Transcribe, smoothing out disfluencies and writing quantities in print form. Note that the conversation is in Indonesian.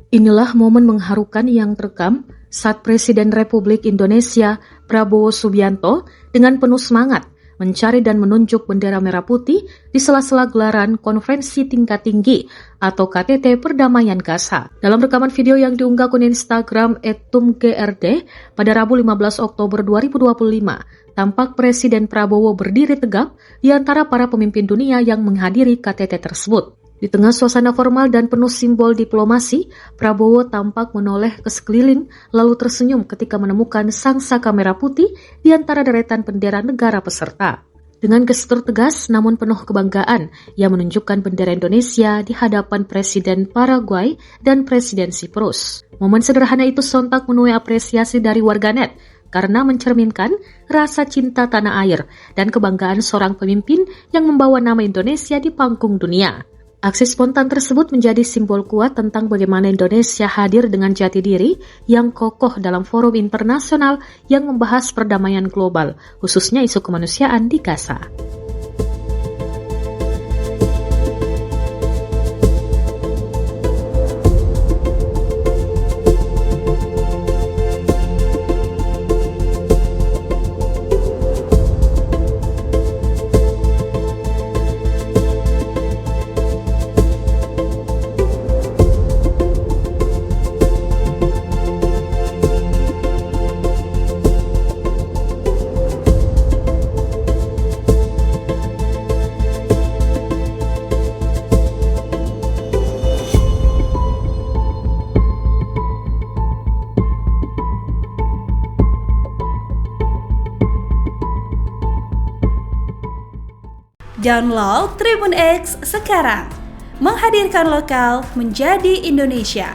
Inilah momen mengharukan yang terekam saat Presiden Republik Indonesia Prabowo Subianto dengan penuh semangat mencari dan menunjuk bendera merah putih di sela-sela gelaran konferensi tingkat tinggi atau KTT Perdamaian Gaza. Dalam rekaman video yang diunggah akun Instagram @tumgrd pada Rabu 15 Oktober 2025, tampak Presiden Prabowo berdiri tegap di antara para pemimpin dunia yang menghadiri KTT tersebut. Di tengah suasana formal dan penuh simbol diplomasi, Prabowo tampak menoleh ke sekeliling lalu tersenyum ketika menemukan sang saka merah putih di antara deretan bendera negara peserta. Dengan gestur tegas namun penuh kebanggaan, ia menunjukkan bendera Indonesia di hadapan Presiden Paraguay dan Presiden Siprus. Momen sederhana itu sontak menuai apresiasi dari warganet karena mencerminkan rasa cinta tanah air dan kebanggaan seorang pemimpin yang membawa nama Indonesia di panggung dunia. Aksi spontan tersebut menjadi simbol kuat tentang bagaimana Indonesia hadir dengan jati diri yang kokoh dalam forum internasional yang membahas perdamaian global, khususnya isu kemanusiaan di Gaza. Download Tribun X sekarang, menghadirkan lokal menjadi Indonesia.